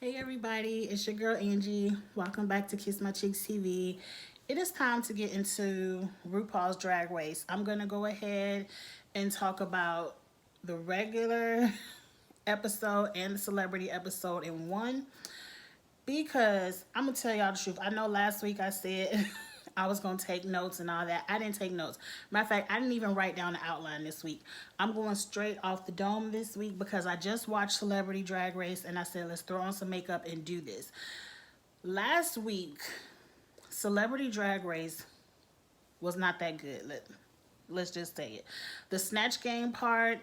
Hey everybody, it's your girl Angie. Welcome back to Kiss My Cheeks TV. It is time to get into RuPaul's Drag Race. I'm going to go ahead and talk about the regular episode and the celebrity episode in one because I'm going to tell y'all the truth. I know last week I said I was going to take notes and all that. I didn't take notes. Matter of fact, I didn't even write down the outline this week. I'm going straight off the dome this week because I just watched Celebrity Drag Race and I said, let's throw on some makeup and do this. Last week, Celebrity Drag Race was not that good. Let's just say it. The Snatch Game part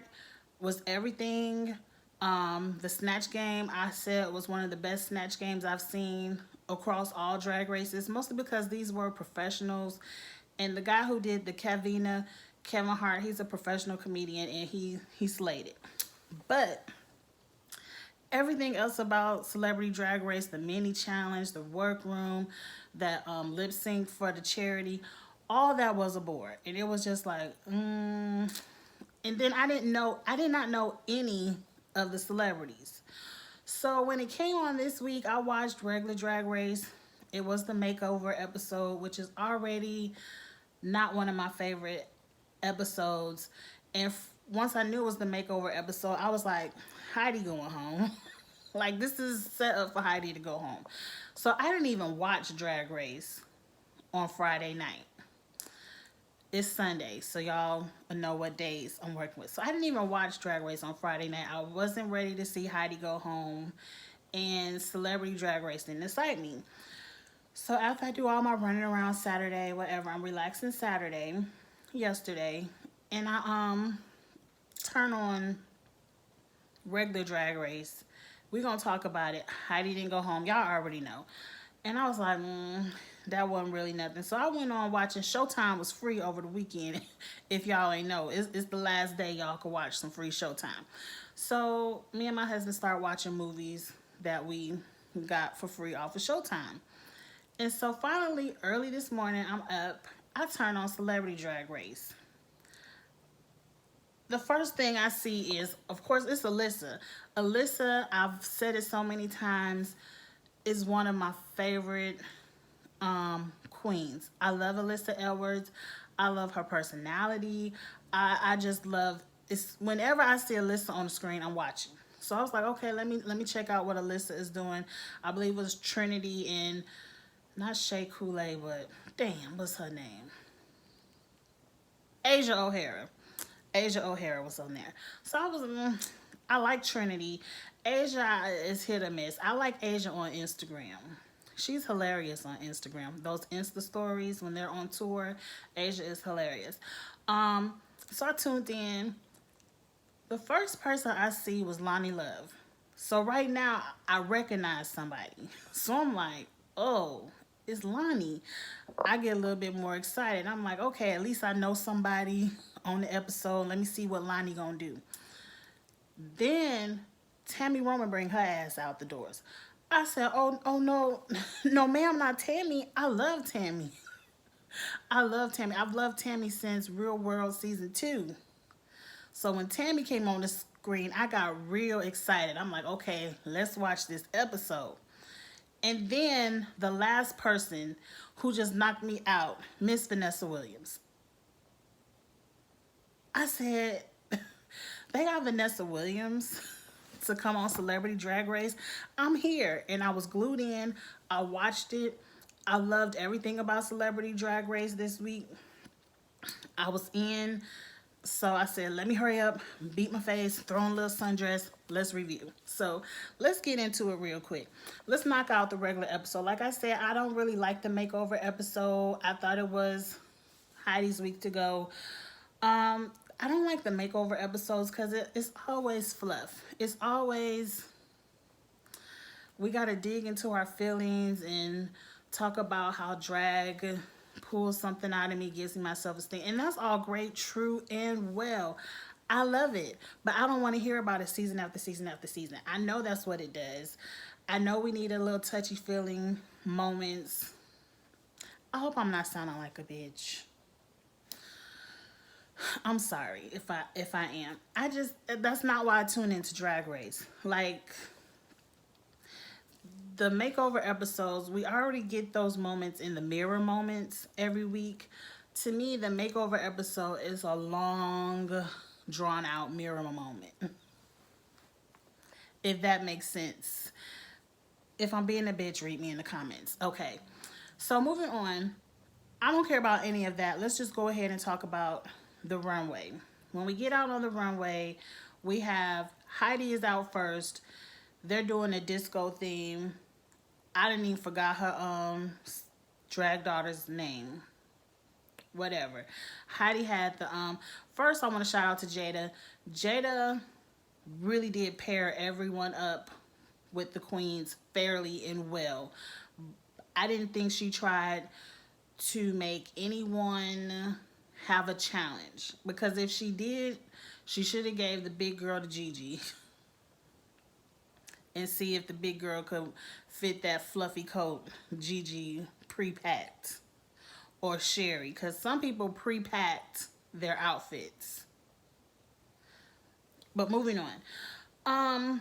was everything. The Snatch Game, I said, was one of the best Snatch Games I've seen across all drag races, mostly because these were professionals. And the guy who did the Kevin Hart, he's a professional comedian and he slayed it. But everything else about Celebrity Drag Race, the mini challenge, the workroom, that lip sync for the charity, all that was a bore. And it was just like, And then I did not know any of the celebrities. So when it came on this week, I watched regular Drag Race. It was the makeover episode, which is already not one of my favorite episodes. And once I knew it was the makeover episode, I was like, Heidi going home. Like, this is set up for Heidi to go home. So I didn't even watch Drag Race on Friday night. It's Sunday, so y'all know what days I'm working with. So I didn't even watch Drag Race on Friday night. I wasn't ready to see Heidi go home, and Celebrity Drag Race didn't excite me. So after I do all my running around Saturday, whatever, I'm relaxing Saturday, yesterday, and I turn on regular Drag Race. We're gonna talk about it. Heidi didn't go home. Y'all already know. And I was like, that wasn't really nothing. So I went on watching. Showtime was free over the weekend. If y'all ain't know, it's the last day y'all could watch some free Showtime. So me and my husband started watching movies that we got for free off of Showtime. And so finally, early this morning, I'm up. I turn on Celebrity Drag Race. The first thing I see is, of course, it's Alyssa. Alyssa, I've said it so many times, is one of my favorite queens. I love Alyssa Edwards. I love her personality. I just love it's whenever I see Alyssa on the screen, I'm watching. So I was like, okay, let me check out what Alyssa is doing. I believe it was Trinity and not Shea Coulee, but damn, what's her name? Asia O'Hara. Asia O'Hara was on there. So I like Trinity. Asia is hit or miss. I like Asia on Instagram. She's hilarious on Instagram. Those Insta stories when they're on tour, Asia is hilarious. So I tuned in. The first person I see was Lonnie Love. So right now I recognize somebody. So I'm like, oh, it's Lonnie. I get a little bit more excited. I'm like, okay, at least I know somebody on the episode. Let me see what Lonnie gonna do. Then Tammy Roman bring her ass out the doors. I said, oh no, no ma'am, not Tammy. I love Tammy. I love Tammy. I've loved Tammy since Real World Season 2. So when Tammy came on the screen, I got real excited. I'm like, okay, let's watch this episode. And then the last person who just knocked me out, Miss Vanessa Williams. I said, they got Vanessa Williams to come on Celebrity Drag Race. I'm here. And I was glued in. I watched it. I loved everything about Celebrity Drag Race this week. I was in. So I said, let me hurry up, beat my face, throw on a little sundress, let's review. So let's get into it real quick. Let's knock out the regular episode. Like I said, I don't really like the makeover episode. I thought it was Heidi's week to go. I don't like the makeover episodes because it's always fluff. It's always, we got to dig into our feelings and talk about how drag pulls something out of me, gives me my self-esteem. And that's all great, true, and well. I love it. But I don't want to hear about it season after season after season. I know that's what it does. I know we need a little touchy-feeling moments. I hope I'm not sounding like a bitch. I'm sorry if I am. That's not why I tune into Drag Race. Like, the makeover episodes, we already get those moments in the mirror moments every week. To me, the makeover episode is a long, drawn out mirror moment. If that makes sense. If I'm being a bitch, read me in the comments. Okay. So moving on. I don't care about any of that. Let's just go ahead and talk about the runway. When we get out on the runway, we have Heidi is out first. They're doing a disco theme. I didn't even forgot her drag daughter's name. Whatever. Heidi had the first I want to shout out to Jada. Jada really did pair everyone up with the queens fairly and well. I didn't think she tried to make anyone have a challenge, because if she did, she should have gave the big girl to Gigi and see if the big girl could fit that fluffy coat Gigi pre-packed, or Sherry, because some people pre-packed their outfits. But moving on,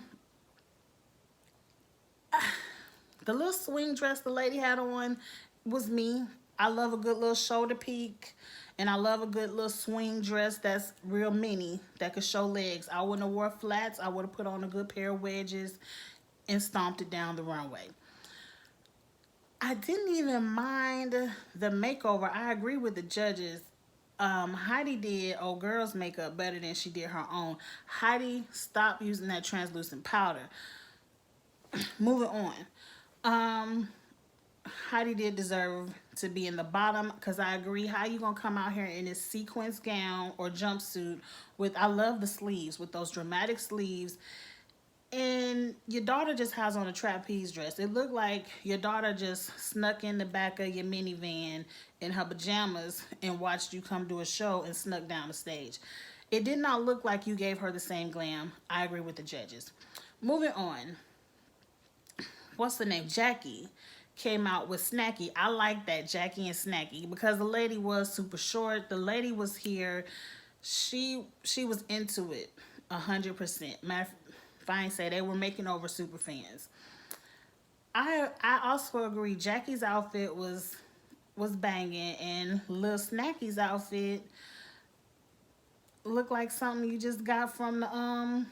the little swing dress the lady had on was me. I love a good little shoulder peak, and I love a good little swing dress that's real mini, that could show legs. I wouldn't have wore flats. I would have put on a good pair of wedges and stomped it down the runway. I didn't even mind the makeover. I agree with the judges. Heidi did old girl's makeup better than she did her own. Heidi, stop using that translucent powder. Moving on. Heidi did deserve to be in the bottom, because I agree. How you gonna come out here in this sequence gown or jumpsuit with, I love the sleeves, with those dramatic sleeves, and your daughter just has on a trapeze dress. It looked like your daughter just snuck in the back of your minivan in her pajamas and watched you come do a show and snuck down the stage. It did not look like you gave her the same glam. I agree with the judges. Moving on. What's the name? Jackie came out with Snacky. I like that, Jackie and Snacky, because the lady was super short. The lady was here. She was into it 100%. Matter if I ain't say, they were making over super fans. I also agree. Jackie's outfit was banging, and Lil Snacky's outfit looked like something you just got from the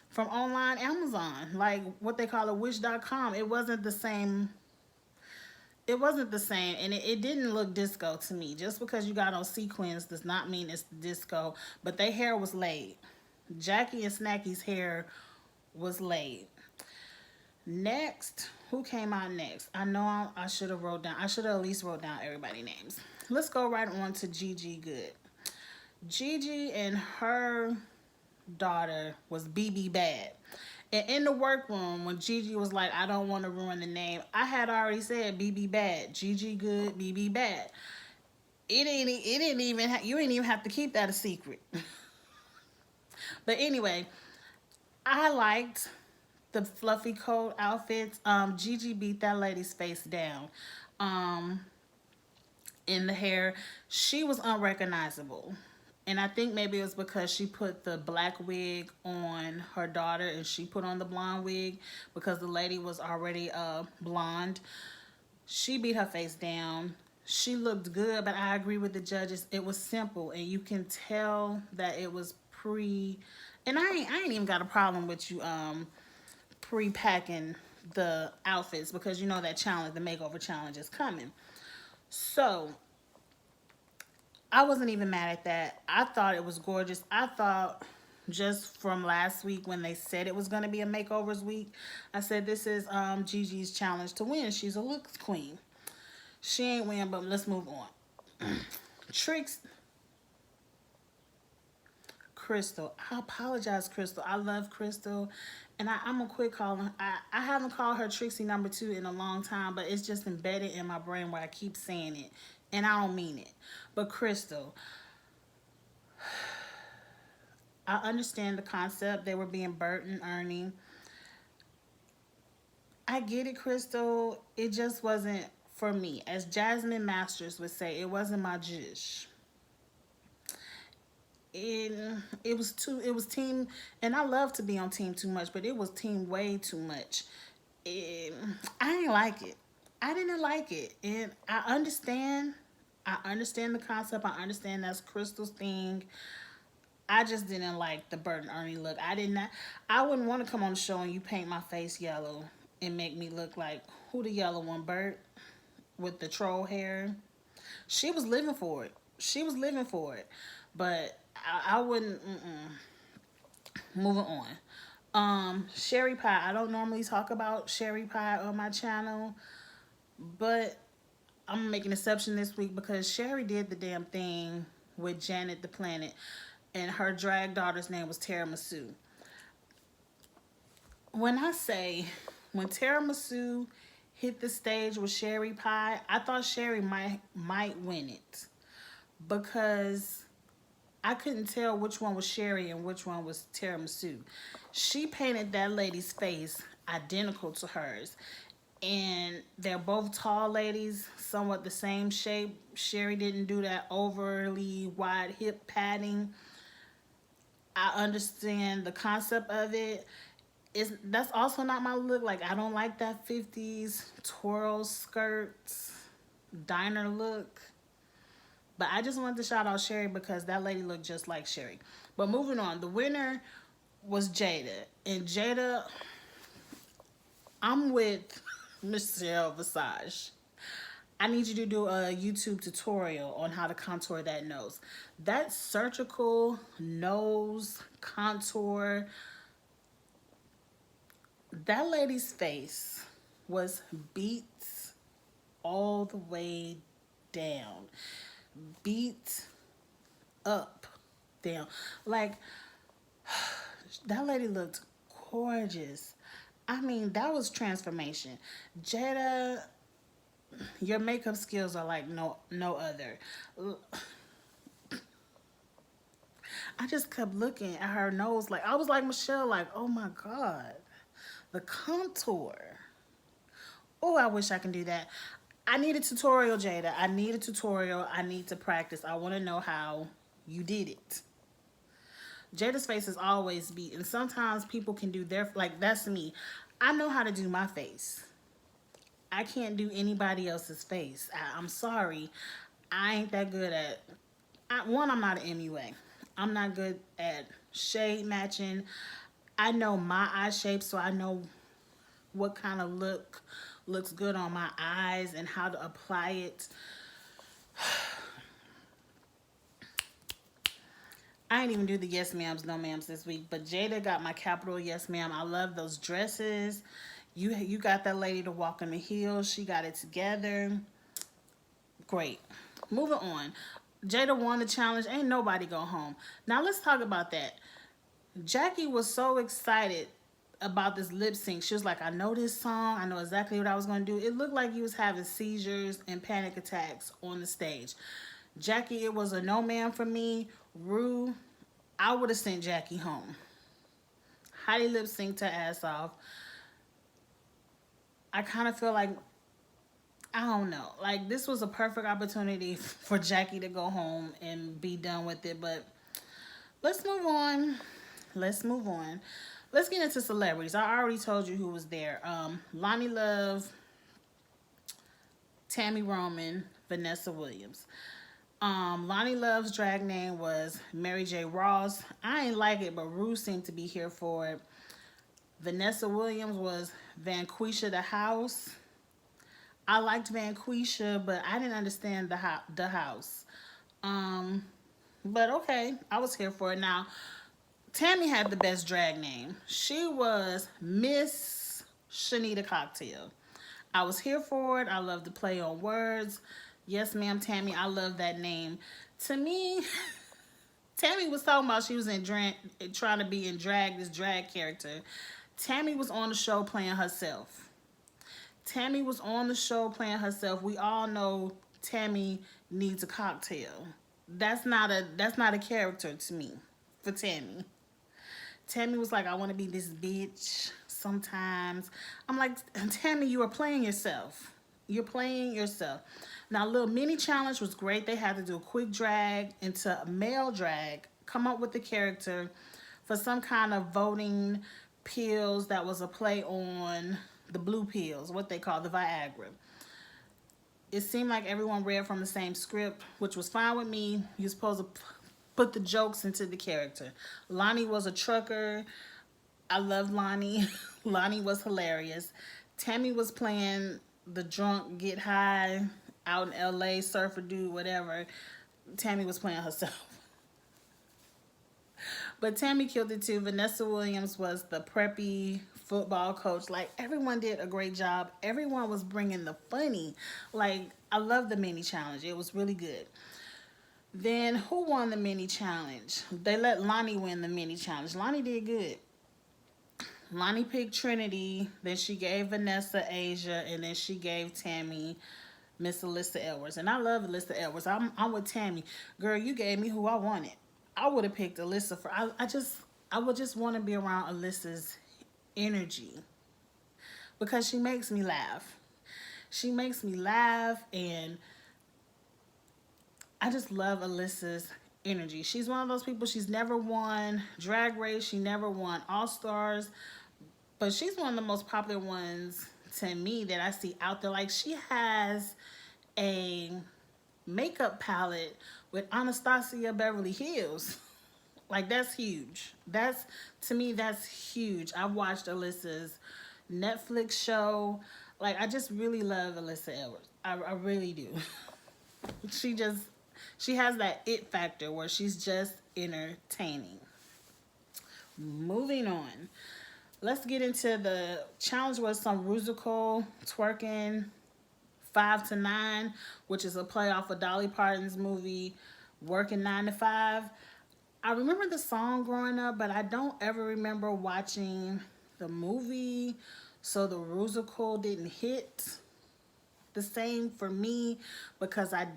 from online Amazon, like what they call it, wish.com. It wasn't the same. It wasn't the same, and it didn't look disco to me. Just because you got on sequins does not mean it's disco, but their hair was laid. Jackie and Snacky's hair was laid. Next, who came out next? I know I should have wrote down. I should have at least wrote down everybody's names. Let's go right on to Gigi Good. Gigi and her daughter was BB Bad. And in the workroom, when Gigi was like, I don't want to ruin the name, I had already said BB Bad. Gigi Good, BB Bad. You didn't even have to keep that a secret. But anyway, I liked the fluffy coat outfits. Gigi beat that lady's face down. In the hair, she was unrecognizable. And I think maybe it was because she put the black wig on her daughter and she put on the blonde wig, because the lady was already blonde. She beat her face down. She looked good, but I agree with the judges. It was simple, and you can tell that it was and I ain't even got a problem with you pre-packing the outfits, because you know that challenge, the makeover challenge, is coming. So I wasn't even mad at that. I thought it was gorgeous. I thought, just from last week when they said it was going to be a makeovers week, I said this is Gigi's challenge to win. She's a looks queen. She ain't win, but let's move on. Tricks. Crystal. I apologize, Crystal. I love Crystal, and I'm going to quit calling her. I haven't called her Trixie number 2 in a long time, but it's just embedded in my brain where I keep saying it, and I don't mean it. But Crystal, I understand the concept. They were being Bert and Ernie. I get it, Crystal. It just wasn't for me. As Jasmine Masters would say, it wasn't my jish. It was team, and I love to be on team too much, but it was team way too much. It, I didn't like it. I didn't like it, and I understand the concept. I understand that's Crystal's thing. I just didn't like the Bert and Ernie look. I did not. I wouldn't want to come on the show and you paint my face yellow and make me look like who the yellow one, Bert with the troll hair. She was living for it. She was living for it, but I wouldn't. Moving on. Sherry pie. I don't normally talk about sherry pie on my channel, but I'm gonna make an exception this week because Sherry did the damn thing with Janet the Planet, and her drag daughter's name was Tiramisu. When I say when Tiramisu hit the stage with Sherry Pie, I thought Sherry might win it because I couldn't tell which one was Sherry and which one was Tiramisu. She painted that lady's face identical to hers. And they're both tall ladies, somewhat the same shape. Sherry didn't do that overly wide hip padding. I understand the concept of it. That's also not my look. Like, I don't like that 50s twirl skirts diner look. But I just wanted to shout out Sherry because that lady looked just like Sherry. But moving on, the winner was Jada. And Jada, I'm with Michelle Visage. I need you to do a YouTube tutorial on how to contour that nose. That surgical nose contour, that lady's face was beat all the way down. Beat up, down. Like, that lady looked gorgeous. I mean, that was transformation. Jada, your makeup skills are like no other. I just kept looking at her nose. Like, I was like Michelle, like, oh my God. The contour. Oh, I wish I can do that. I need a tutorial, Jada. I need a tutorial. I need to practice. I want to know how you did it. Jada's face is always beat. And sometimes people can do their, like, that's me. I know how to do my face. I can't do anybody else's face. I'm sorry. I ain't that good at, one, I'm not an MUA. I'm not good at shade matching. I know my eye shape, so I know what kind of look looks good on my eyes and how to apply it. I ain't even do the yes ma'ams, no ma'ams this week, but Jada got my capital yes ma'am. I love those dresses. You got that lady to walk in the heels. She got it together. Great. Moving on. Jada won the challenge. Ain't nobody go home. Now let's talk about that. Jackie was so excited about this lip sync. She was like, I know this song. I know exactly what I was going to do. It looked like you was having seizures and panic attacks on the stage. Jackie, it was a no man for me. Rue, I would have sent Jackie home. Heidi lip synced her ass off. I kind of feel like, I don't know. Like, this was a perfect opportunity for Jackie to go home and be done with it. But let's move on. Let's move on. Let's get into celebrities. I already told you who was there. Lonnie Love, Tammy Roman, Vanessa Williams. Lonnie Love's drag name was Mary J. Ross. I ain't like it, but Rue seemed to be here for it. Vanessa Williams was Vanquisha the House. I liked Vanquisha, but I didn't understand the house. But okay, I was here for it. Now, Tammy had the best drag name. She was Miss Shanita Cocktail. I was here for it. I love to play on words. Yes, ma'am, Tammy, I love that name. To me, Tammy was talking about she was in drag, trying to be in drag, this drag character. Tammy was on the show playing herself. Tammy was on the show playing herself. We all know Tammy needs a cocktail. That's not a character to me for Tammy. Tammy was like, I want to be this bitch sometimes. I'm like, Tammy, you are playing yourself. You're playing yourself. Now, little mini challenge was great. They had to do a quick drag into a male drag come up with the character for some kind of voting pills that was a play on the blue pills, what they call the Viagra. It seemed like everyone read from the same script, which was fine with me. You're supposed to put the jokes into the character. Lonnie was a trucker. I loved Lonnie. Lonnie was hilarious. Tammy was playing the drunk, get high, out in LA, surfer dude, whatever. Tammy was playing herself. But Tammy killed it too. Vanessa Williams was the preppy football coach. Like, everyone did a great job. Everyone was bringing the funny. Like, I love the mini challenge. It was really good. Then, who won the mini challenge? They let Lonnie win the mini challenge. Lonnie did good. Lonnie picked Trinity. Then she gave Vanessa Asia. And then she gave Tammy Miss Alyssa Edwards. And I love Alyssa Edwards. I'm with Tammy. Girl, you gave me who I wanted. I would have picked Alyssa for I would just want to be around Alyssa's energy because she makes me laugh. She makes me laugh, and I just love Alyssa's energy. She's one of those people, she's never won Drag Race, she never won All Stars, but she's one of the most popular ones to me that I see out there. Like, she has a makeup palette with Anastasia Beverly Hills. Like, that's huge. To me, that's huge. I watched Alyssa's Netflix show. Like, I just really love Alyssa Edwards. I really do. She has that it factor where she's just entertaining. Moving on. Let's get into the challenge. Was some musical twerking 5 to 9, which is a play off of Dolly Parton's movie Working 9 to 5. I remember the song growing up, but I don't ever remember watching the movie, so the musical didn't hit the same for me because I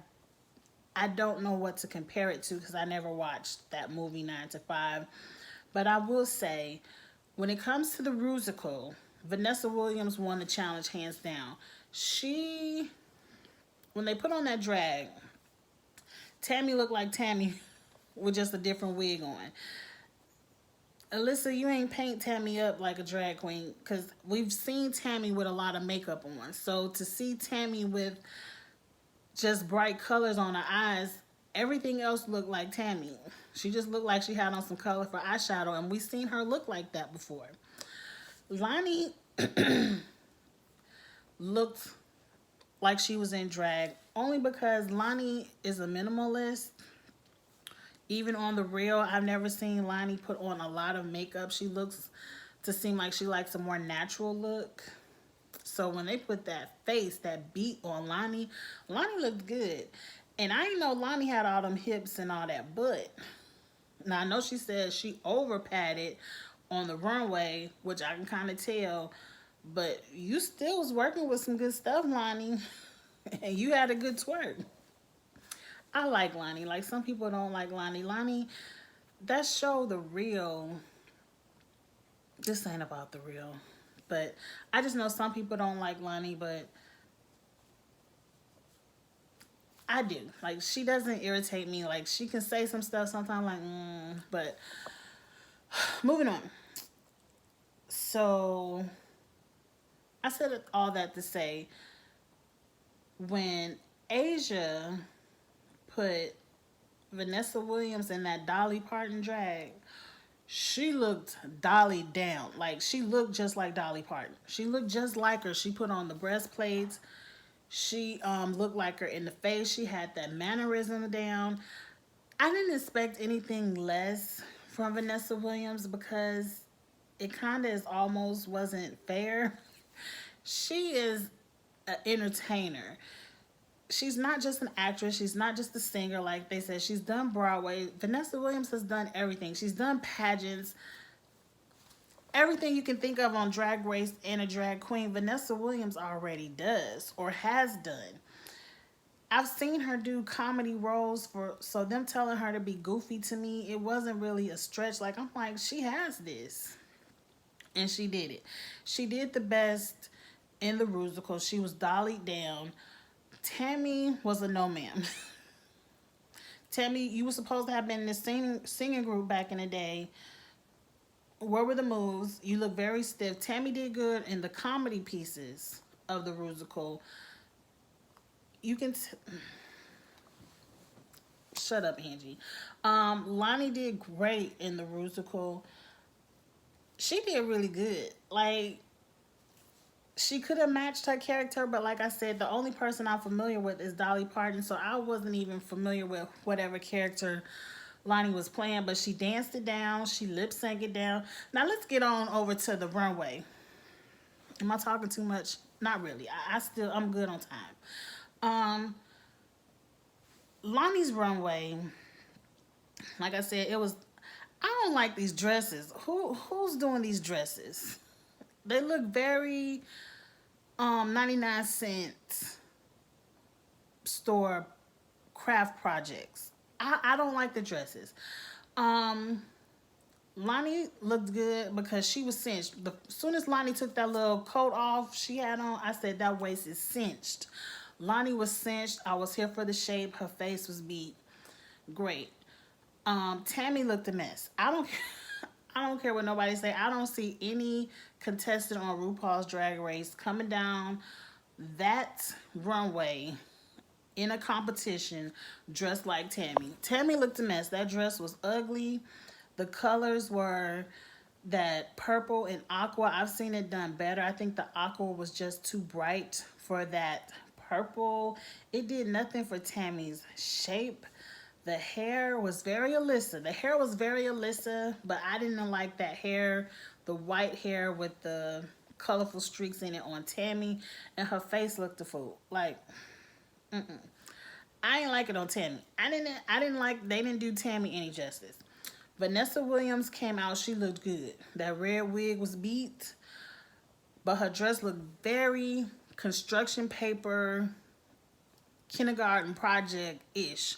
don't know what to compare it to because I never watched that movie 9 to 5. But I will say, when it comes to the musical, Vanessa Williams won the challenge hands down. When they put on that drag, Tammy looked like Tammy with just a different wig on. Alyssa, you ain't paint Tammy up like a drag queen because we've seen Tammy with a lot of makeup on. So to see Tammy with just bright colors on her eyes, everything else looked like Tammy. She just looked like she had on some color for eyeshadow, and we've seen her look like that before. Lonnie looked like she was in drag only because Lonnie is a minimalist. Even on the real, I've never seen Lonnie put on a lot of makeup. She looks to seem like she likes a more natural look. So when they put that face, that beat on Lonnie looked good. And I didn't know Lonnie had all them hips and all that butt. Now, I know she said she over padded on the runway, which I can kind of tell. But you still was working with some good stuff, Lonnie. And you had a good twerk. I like Lonnie. Like, some people don't like Lonnie. Lonnie, that show, The Real, this ain't about The Real. But I just know some people don't like Lonnie, but I do. Like, she doesn't irritate me. Like, she can say some stuff sometimes like, but moving on. So, I said all that to say, when Asia put Vanessa Williams in that Dolly Parton drag, she looked Dolly down. Like, she looked just like Dolly Parton. She looked just like her. She put on the breastplates. She looked like her in the face. She had that mannerism down. I didn't expect anything less from Vanessa Williams because it kind of almost wasn't fair. She is an entertainer. She's not just an actress. She's not just a singer, like they said. She's done Broadway. Vanessa Williams has done everything. She's done pageants. Everything you can think of on Drag Race and a drag queen, Vanessa Williams already does or has done. I've seen her do comedy roles so them telling her to be goofy, to me, it wasn't really a stretch. Like, I'm like, she has this. And she did it. She did the best in the musical. She was dollied down. Tammy was a no ma'am. Tammy, you were supposed to have been in this singing group back in the day. Where were the moves? You look very stiff. Tammy did good in the comedy pieces of the musical. You can shut up, Angie. Lonnie did great in the musical. She did really good. Like, she could have matched her character, but like I said, the only person I'm familiar with is Dolly Parton, so I wasn't even familiar with whatever character Lonnie was playing, but she danced it down, she lip synced it down. Now let's get on over to the runway. Am I talking too much? Not really. I'm good on time. Um, Lonnie's runway, like I said, it was. I don't like these dresses. Who's doing these dresses? They look very 99-cent store craft projects. I don't like the dresses. Lonnie looked good because she was cinched. As soon as Lonnie took that little coat off she had on, I said that waist is cinched. Lonnie was cinched. I was here for the shape. Her face was beat. Great. Tammy looked a mess. I don't care what nobody say. I don't see any contestant on RuPaul's Drag Race coming down that runway in a competition dressed like Tammy. Tammy looked a mess. That dress was ugly. The colors were that purple and aqua. I've seen it done better. I think the aqua was just too bright for that purple. It did nothing for Tammy's shape. The hair was very Alyssa. But I didn't like that hair, the white hair with the colorful streaks in it on Tammy, and her face looked a fool. Like, I ain't like it on Tammy. They didn't do Tammy any justice. Vanessa Williams came out, she looked good. That red wig was beat, but her dress looked very construction paper, kindergarten project-ish.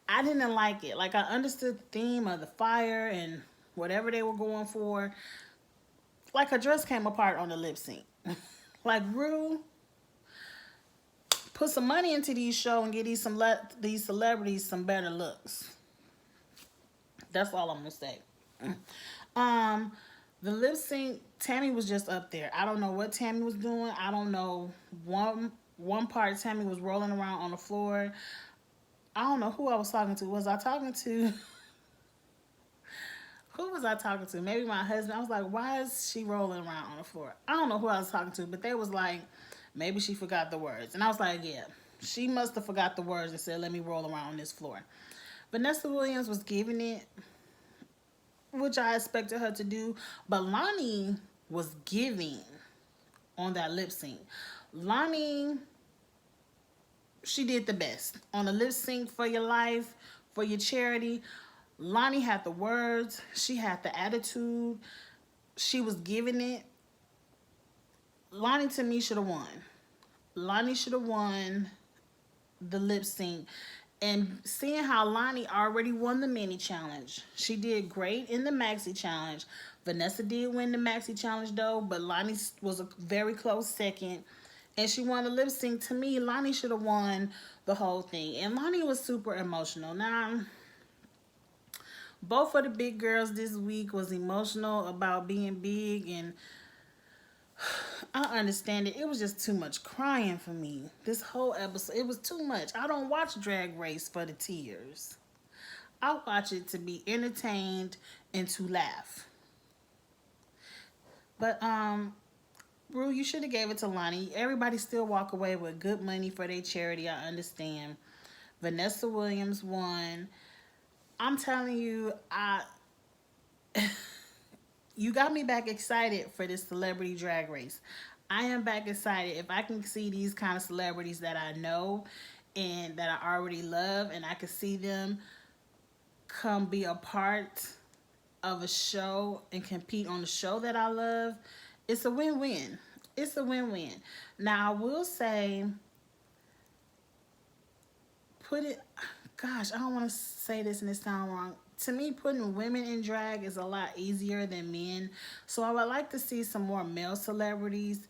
I didn't like it. Like, I understood the theme of the fire and whatever they were going for. Like, her dress came apart on the lip sync. Like, Rue, put some money into these shows and get these celebrities some better looks. That's all I'm gonna say. The lip sync, Tammy was just up there. I don't know what Tammy was doing. I don't know. One part Tammy was rolling around on the floor. I don't know who I was talking to. Was I talking to? Who was I talking to? Maybe my husband. I was like, why is she rolling around on the floor? I don't know who I was talking to, but they was like, maybe she forgot the words. And I was like, yeah, she must have forgot the words and said, let me roll around on this floor. Vanessa Williams was giving it, which I expected her to do. But Lonnie was giving on that lip sync. Lonnie, she did the best. On a lip sync for your life, for your charity, Lonnie had the words. She had the attitude. She was giving it. Lonnie, to me, should have won. Lonnie should have won the lip sync. And seeing how Lonnie already won the mini challenge, she did great in the maxi challenge. Vanessa did win the maxi challenge though, but Lonnie was a very close second. And she won the lip sync. To me, Lonnie should have won the whole thing. And Lonnie was super emotional. Now, both of the big girls this week was emotional about being big, and I understand it. It was just too much crying for me. This whole episode, it was too much. I don't watch Drag Race for the tears. I watch it to be entertained and to laugh. But Rue, you should have gave it to Lonnie. Everybody still walk away with good money for their charity. I understand. Vanessa Williams won. I'm telling you, you got me back excited for this celebrity drag race. I am back excited. If I can see these kind of celebrities that I know and that I already love, and I can see them come be a part of a show and compete on the show that I love, it's a win-win. It's a win-win. Now, I will say, gosh, I don't want to say this and it sound wrong. To me, putting women in drag is a lot easier than men. So I would like to see some more male celebrities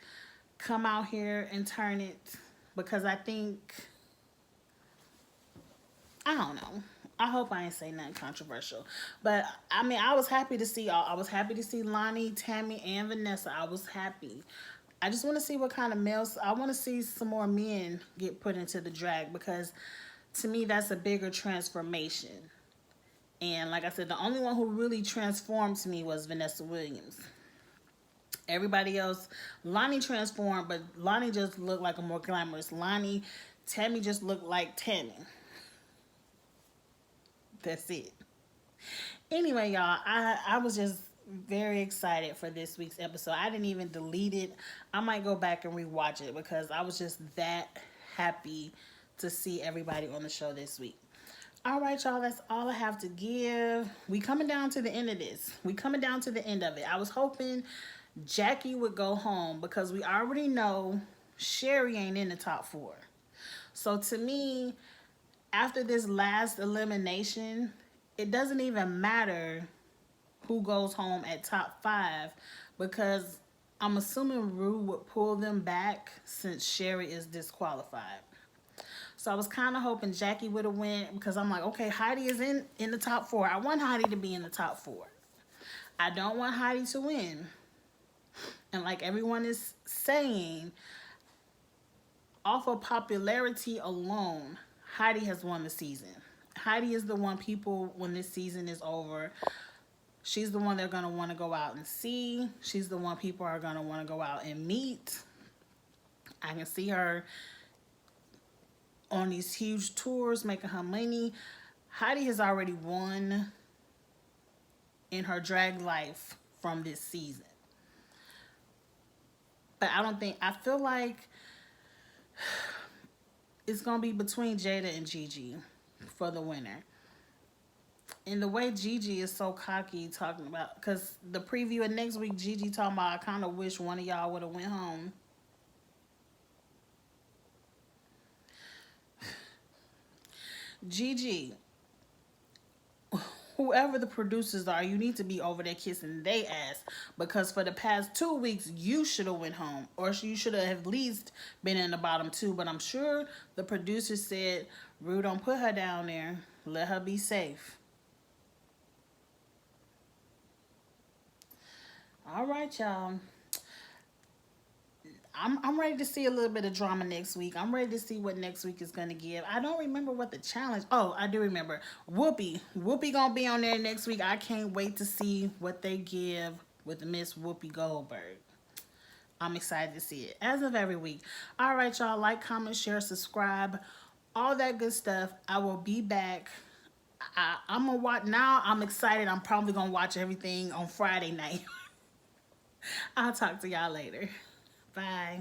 come out here and turn it, because I think, I don't know. I hope I ain't say nothing controversial. But I mean, I was happy to see all. I was happy to see Lonnie, Tammy, and Vanessa. I was happy. I just want to see what kind of males. I want to see some more men get put into the drag, because to me that's a bigger transformation. And like I said, the only one who really transformed to me was Vanessa Williams. Everybody else, Lonnie transformed, but Lonnie just looked like a more glamorous Lonnie. Tammy just looked like Tammy. That's it. Anyway, y'all, I was just very excited for this week's episode. I didn't even delete it. I might go back and rewatch it because I was just that happy to see everybody on the show this week. All right, y'all, that's all I have to give. We coming down to the end of this. We coming down to the end of it. I was hoping Jackie would go home because we already know Sherry ain't in the top 4. So to me, after this last elimination, it doesn't even matter who goes home at top 5, because I'm assuming Rue would pull them back since Sherry is disqualified. So I was kind of hoping Jackie would have went, because I'm like, okay, Heidi is in the top 4. I want Heidi to be in the top 4. I don't want Heidi to win. And like everyone is saying, off of popularity alone, Heidi has won the season. Heidi is the one people, when this season is over, she's the one they're going to want to go out and see. She's the one people are going to want to go out and meet. I can see her on these huge tours making her money. Heidi has already won in her drag life from this season. But I feel like it's going to be between Jada and Gigi for the winner. And the way Gigi is so cocky talking about, because the preview of next week, Gigi talking about, I kind of wish one of y'all would have went home. Gigi, whoever the producers are, you need to be over there kissing they ass, because for the past 2 weeks you should have went home, or you should have at least been in the bottom 2. But I'm sure the producers said, Rue, don't put her down there, let her be safe. All right, y'all. I'm ready to see a little bit of drama next week. I'm ready to see what next week is going to give. I don't remember what the challenge... Oh, I do remember. Whoopi. Whoopi going to be on there next week. I can't wait to see what they give with Miss Whoopi Goldberg. I'm excited to see it, as of every week. All right, y'all. Like, comment, share, subscribe. All that good stuff. I will be back. I'm going to watch... Now I'm excited. I'm probably going to watch everything on Friday night. I'll talk to y'all later. Bye.